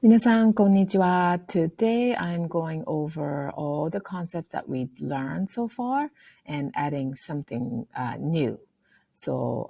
皆さん、こんにちは. Today, I'm going over all the concepts that we've learned so far and adding something new. So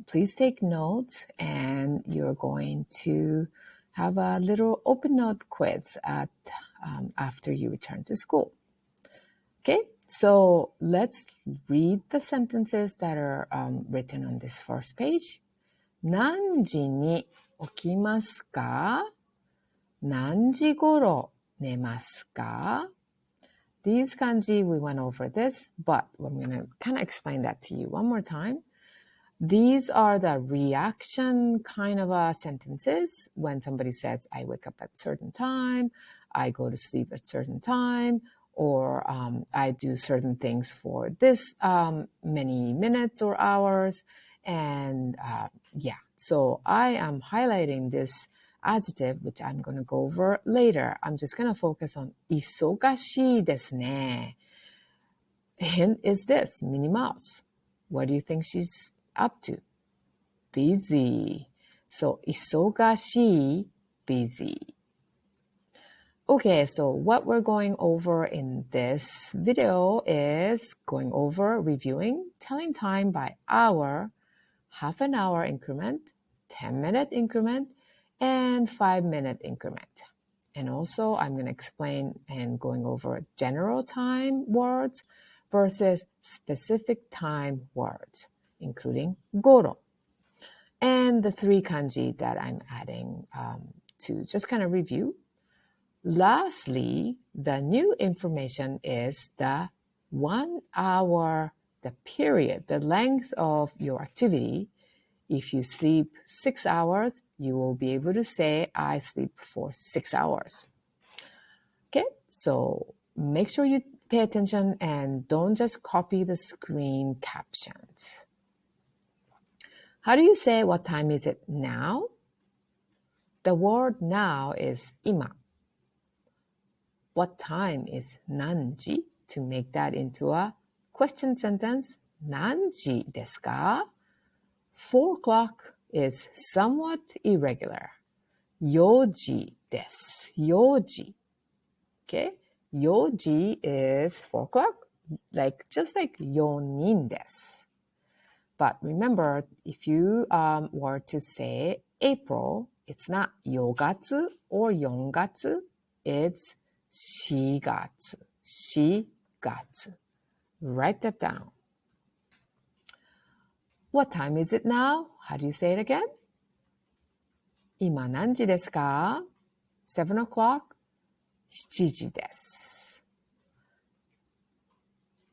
please take notes, and you're going to have a little open note quiz after you return to school. Okay, so let's read the sentences that are written on this first page. 何時に起きますか?何時頃寝ますか? These kanji, we went over this, but I'm going to kind of explain that to you one more time. These are the reaction kind of sentences when somebody says, I wake up at certain time, I go to sleep at certain time, or I do certain things for this many minutes or hours. And so I am highlighting this adjective, which I'm going to go over later. I'm just going to focus on 忙しいですね. Hint is this, Minnie Mouse. What do you think she's up to? Busy. So 忙しい, busy. Okay, so what we're going over in this video is going over reviewing, telling time by hour, half an hour increment, 10-minute increment, and 5-minute increment. And also, I'm going to explain and going over general time words versus specific time words, including goro. And the 3 kanji that I'm adding to just kind of review. Lastly, the new information is the 1 hour, the period, the length of your activity. If you sleep 6 hours, you will be able to say, I sleep for 6 hours. Okay, so make sure you pay attention and don't just copy the screen captions. How do you say what time is it now? The word now is ima. What time is nanji? To make that into a question sentence, nanji desu ka? 4 o'clock is somewhat irregular. 4時です. 4時. Okay? 4時 is 4 o'clock, just like 4人です. But remember, if you were to say April, it's not 4月 or 4月, it's 4月. 4月. Write that down. What time is it now? How do you say it again? 今何時ですか? 7 o'clock? 7時です.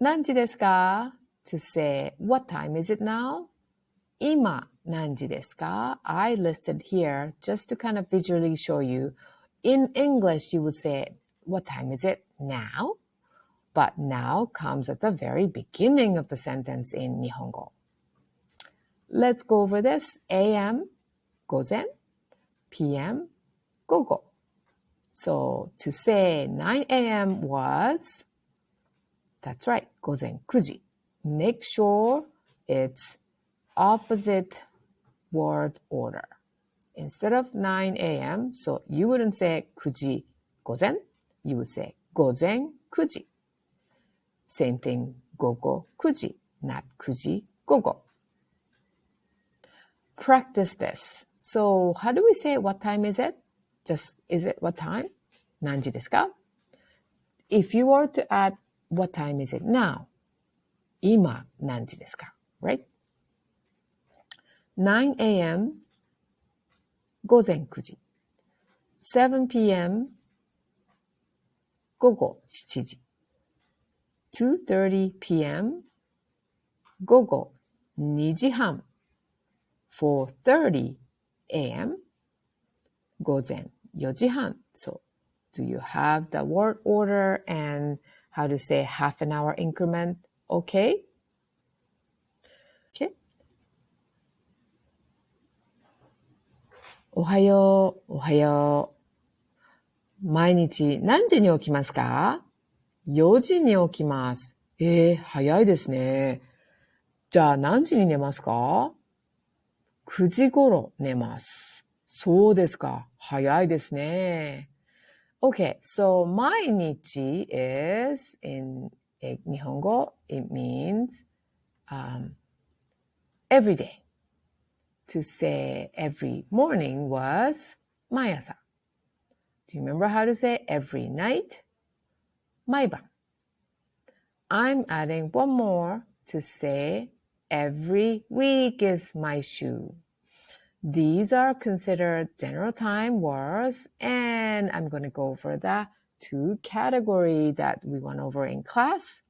何時ですか? To say, what time is it now? 今何時ですか? I listed here just to kind of visually show you. In English, you would say, what time is it now? But now comes at the very beginning of the sentence in Nihongo. Let's go over this. AM, 午前, PM, 午後. So to say 9 a.m. was, that's right, 午前9時. Make sure it's opposite word order. Instead of 9 a.m., so you wouldn't say 9時午前, you would say 午前9時. Same thing, 午後9時, not 9時午後. Practice this. So how do we say what time is it? Just, is it what time? 何時ですか? If you were to add what time is it now? 今何時ですか? Right? 9 a.m. 午前9時. 7 p.m. 午後7時. 2:30 p.m. 午後2時半. 4:30 a.m. 午前4時半. So, do you have the word order and how to say half an hour increment? Okay? Okay. おはよう、おはよう。毎日何時に起きますか? 4時に起きます。早いですね。じゃあ何時に寝ますか? 9時頃寝ます。そうですか。早いですね。Okay, so 毎日 is in 日本語 it means every day. To say every morning was 毎朝. Do you remember how to say every night? 毎晩. I'm adding one more to say every week is 毎週. These are considered general time words, and I'm going to go over the two categories that we went over in class.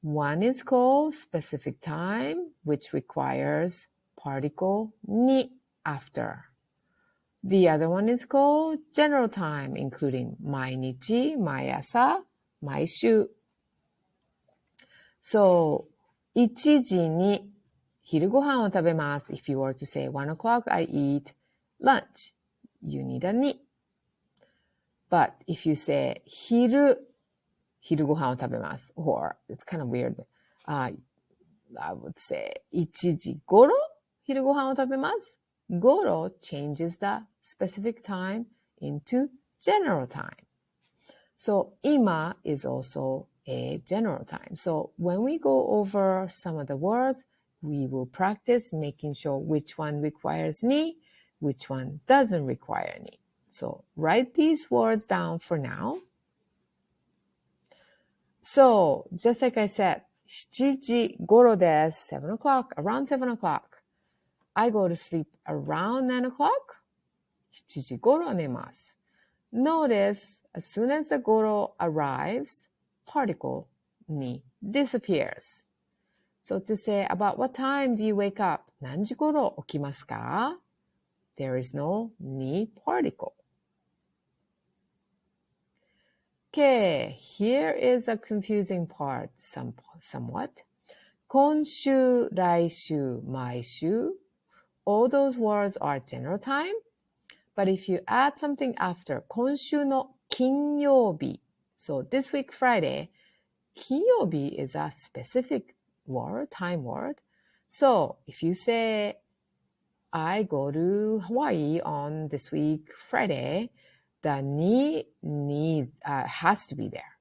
One is called specific time, which requires particle に after. The other one is called general time, including 毎日、毎朝、毎週. So, 1時に昼ご飯を食べます. If you were to say 1 o'clock, I eat lunch. You need a に. But if you say 昼ご飯を食べます, or it's kind of weird. I would say 1時頃昼ご飯を食べます. 頃 changes the specific time into general time. So 今 is also a general time. So when we go over some of the words, we will practice making sure which one requires に, which one doesn't require に. So write these words down for now. So just like I said, 7時頃です. 7 o'clock, around 7 o'clock. I go to sleep around 9 o'clock. 7時頃寝ます. Notice, as soon as the 頃 arrives, particle に disappears. So to say, about what time do you wake up? 何時頃起きますか? There is no に particle. Okay, here is a confusing part somewhat. 今週、来週、毎週. All those words are general time. But if you add something after 今週の金曜日, so this week Friday, 金曜日 is a specific word, time word. So if you say, I go to Hawaii on this week Friday, the に has to be there.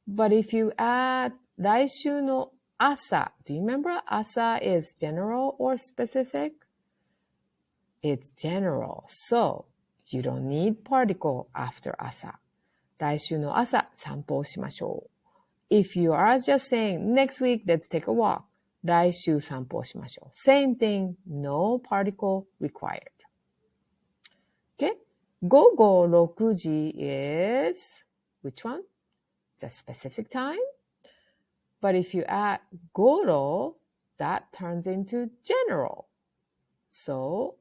But if you add 来週の朝, do you remember 朝 is general or specific? It's general, so you don't need particle after 朝. 来週の朝散歩をしましょう. If you are just saying next week, let's take a walk. 来週散歩をしましょう. Same thing, no particle required. Okay? 午後6時 is which one? It's a specific time. But if you add 頃, that turns into general. So,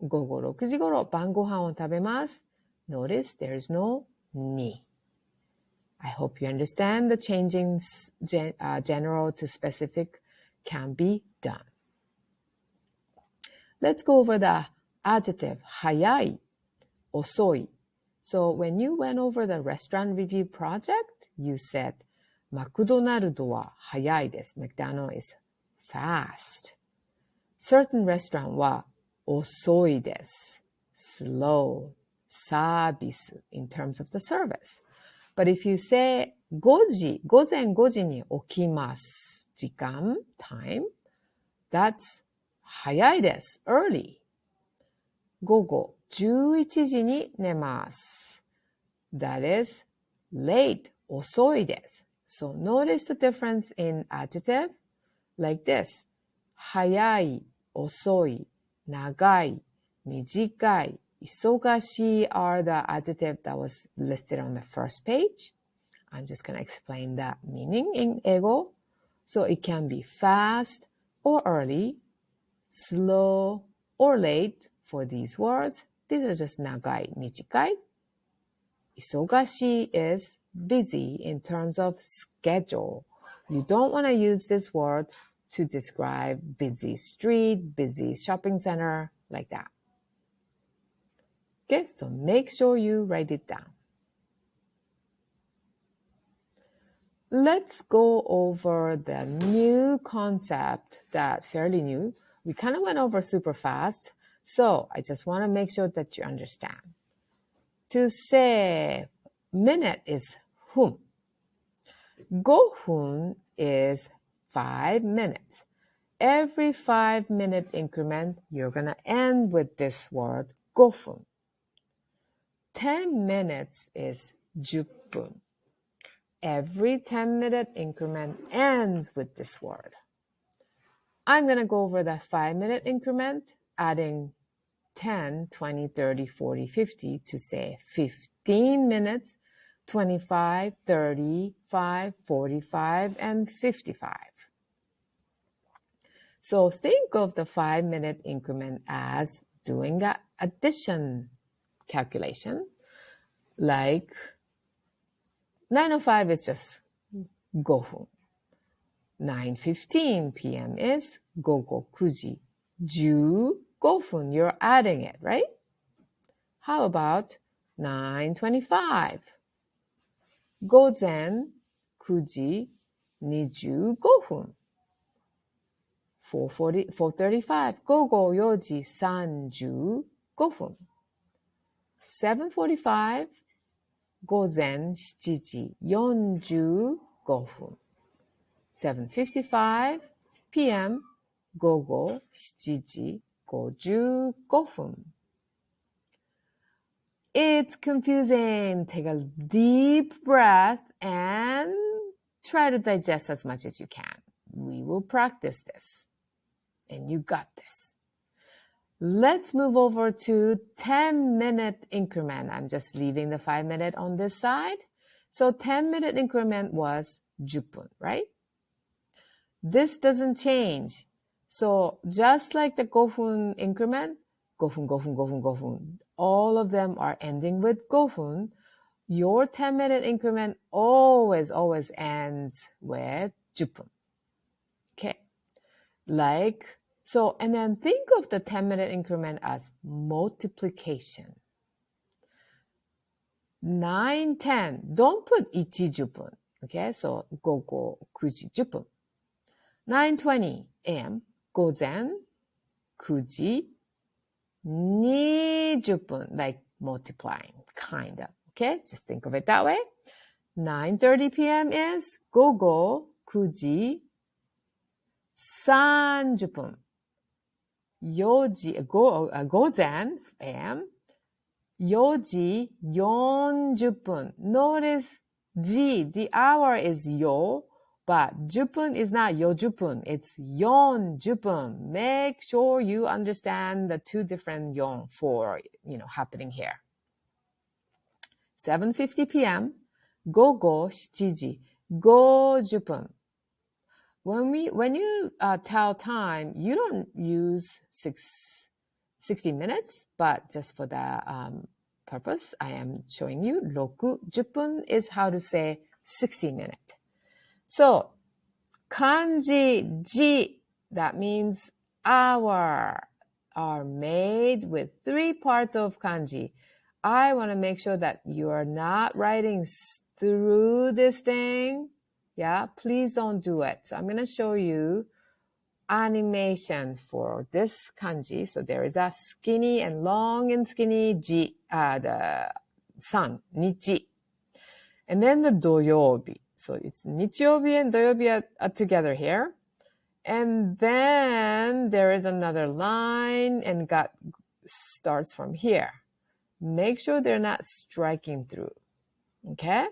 午後6時頃晩ご飯を食べます. Notice there's no に. I hope you understand the changing general to specific can be done. Let's go over the adjective 早い, 遅い. So when you went over the restaurant review project, you said マクドナルドは早いです. McDonald's is fast. Certain restaurant は遅いです. Slow. サービス in terms of the service. But if you say 5時, 午前5時に起きます. 時間 time. That's 早いです. Early. 午後11時に寝ます. That is late. 遅いです. So notice the difference in adjective like this. 早い, 遅い, 長い, 短い, 忙しい are the adjective that was listed on the first page. I'm just going to explain that meaning in 英語. So it can be fast or early, slow or late for these words. These are just 長い, 短い. 忙しい is busy in terms of schedule. You don't want to use this word to describe busy street, busy shopping center, like that. Okay, so make sure you write it down. Let's go over the new concept that's fairly new. We kind of went over super fast. So I just want to make sure that you understand. To say minute is hun. 5分 is 5 minutes. Every 5-minute increment, you're going to end with this word 5分. 10 minutes is 10分. Every 10-minute increment ends with this word. I'm going to go over the 5-minute increment, adding 10, 20, 30, 40, 50 to say 15 minutes, 25, 35, 45, and 55. So think of the 5-minute increment as doing an addition calculation. Like 9:05 is just 5分. 9:15 p.m. is 午後9時. 15分, you're adding it, right? How about 9:25? 午前9時25分. 4:35, 午後4時35分. 7:45, 午前7時45分. 7:55 p.m. 午後7時55分. It's confusing. Take a deep breath and try to digest as much as you can. We will practice this. And you got this. Let's move over to 10-minute increment. I'm just leaving the 5-minute on this side. So 10-minute increment was 10分, right? This doesn't change. So just like the 5分 increment, 5分, 5分, 5分, 5分, all of them are ending with 5分. Your 10-minute increment always ends with 10分. Okay. So, and then think of the 10-minute increment as multiplication. 9, 10. Don't put 1, 10分. Okay, so 午後9時10分. 9:20 a.m. 午前9時20分. Like multiplying, kind of. Okay, just think of it that way. 9:30 p.m. is 午後9時30分. 午前 a.m. 4時40分. Notice G, the hour is yo, but 10分 is not 40分. It's 40分. Make sure you understand the two different yon for, happening here. 7:50 p.m. 午後7時50分. When you tell time, you don't use 60 minutes, but just for the purpose, I am showing you 60分 is how to say 60 minutes. So, kanji ji, that means hour, are made with 3 parts of kanji. I want to make sure that you are not writing through this thing. Yeah, please don't do it. So I'm going to show you animation for this kanji. So there is a skinny and long and skinny ji, the sun, nichi. And then the doyobi. So it's nichiyobi and doyobi are together here. And then there is another line and starts from here. Make sure they're not striking through. Okay?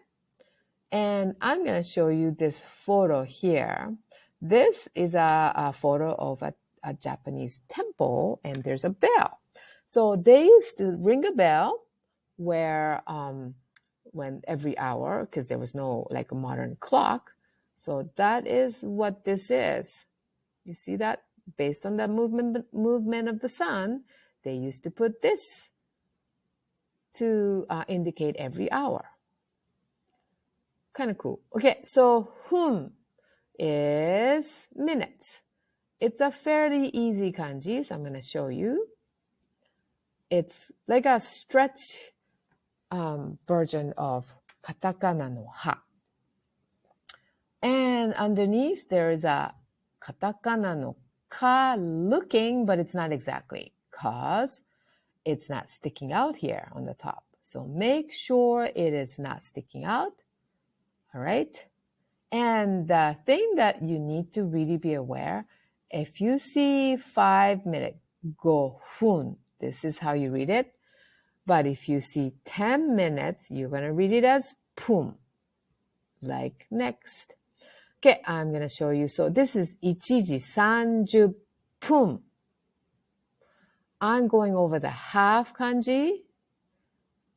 And I'm going to show you this photo here. This is a photo of a Japanese temple, and there's a bell. So they used to ring a bell where when every hour, because there was no like a modern clock. So that is what this is. You see that? Based on the movement of the sun, they used to put this to indicate every hour. Kind of cool. Okay, so hun is minutes. It's a fairly easy kanji, so I'm going to show you. It's like a stretch version of katakana no ha. And underneath there is a katakana no ka looking, but it's not exactly because it's not sticking out here on the top. So make sure it is not sticking out. All right. And the thing that you need to really be aware, if you see 5 minutes, go fun. This is how you read it. But if you see 10 minutes, you're going to read it as pum. Like next. Okay, I'm going to show you. So this is ichiji 30 pum. I'm going over the half kanji.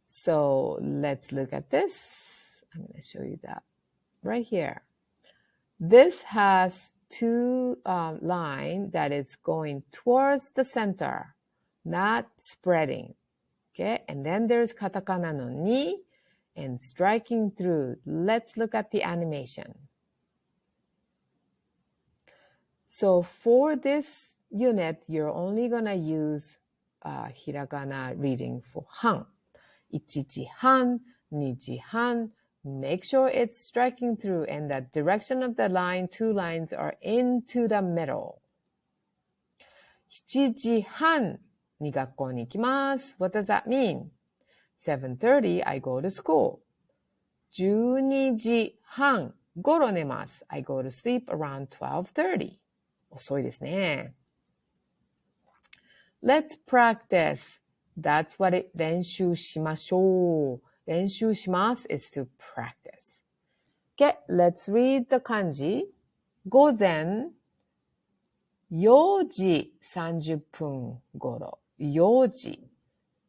So let's look at this. I'm going to show you that right here. This has two lines that is going towards the center, not spreading. Okay, and then there's katakana no ni and striking through. Let's look at the animation. So for this unit, you're only going to use hiragana reading for han. Ichiji han, niji han. Make sure it's striking through and the direction of the line, two lines are into the middle. 7時半に学校に行きます. What does that mean? 7:30 I go to school. 12時半頃寝ます. I go to sleep around 12:30. 遅いですね. Let's practice. That's what it 練習しましょう. 練習します is to practice. Okay, let's read the kanji. 午前4時30分頃。4時。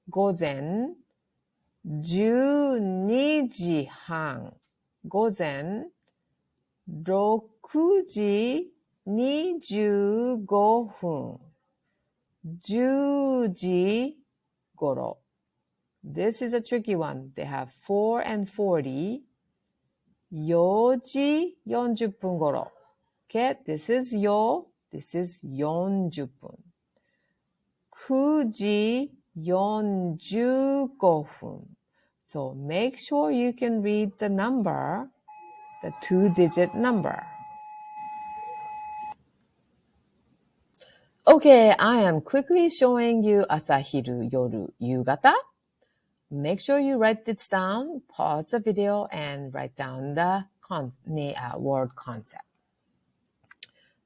午前12時半。午前6時25分。10時頃。This is a tricky one. They have 4 and 40. 4時40分頃. Okay, this is 4. This is 40分. 9時45分. So make sure you can read the number, the 2-digit number. Okay, I am quickly showing you 朝昼夜夕方. Make sure you write this down, pause the video, and write down the word concept.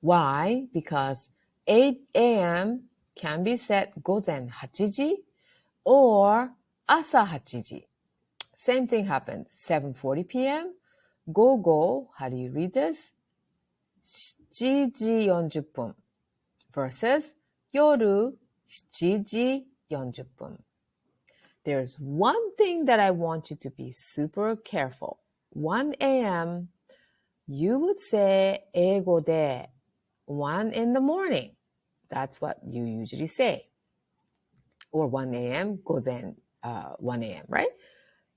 Why? Because 8 a.m. can be said 午前8時 or 朝8時. Same thing happens. 7:40 p.m. 午後, how do you read this? 7時40分 versus 夜7時40分. There's one thing that I want you to be super careful. 1 a.m. you would say 英語で 1 in the morning. That's what you usually say. Or 1 a.m. 午前 1 a.m., right?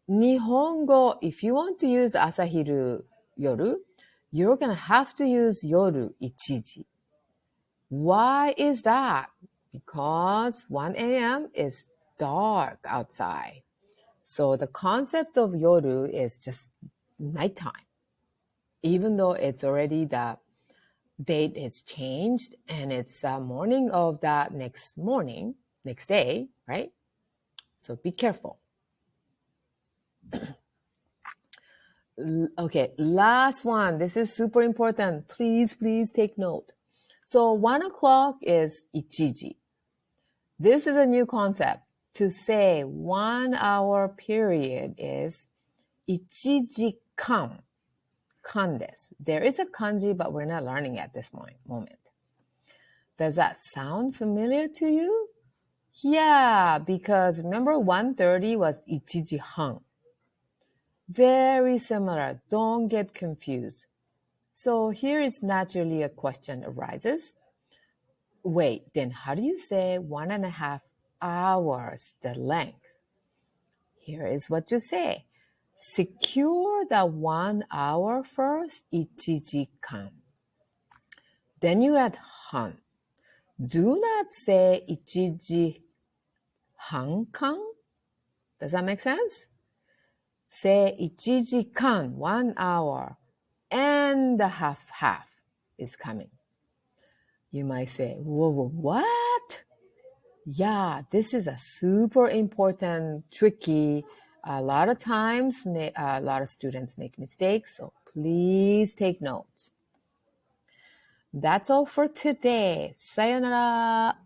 日本語, if you want to use 朝昼夜, you're going to have to use 夜1時. Why is that? Because 1 a.m. is dark outside. So the concept of yoru is just nighttime. Even though it's already the date is changed and it's the morning of the next day, right? So be careful. Okay, last one. This is super important. Please take note. So 1 o'clock is ichiji. This is a new concept. To say 1 hour period is 1時間. Kan desu. There is a kanji, but we're not learning at this moment. Does that sound familiar to you? Yeah, because remember 1:30 was 1時半. Very similar. Don't get confused. So here is naturally a question arises. Wait, then how do you say 1.5 hours, the length? Here is what you say. Secure the 1 hour first, 1時間. Then you add han. Do not say 1時半間. Does that make sense? Say 1時間, 1 hour, and the half is coming. You might say, whoa, what? Yeah, this is a super important, tricky. A lot of times, a lot of students make mistakes, so please take notes. That's all for today. Sayonara.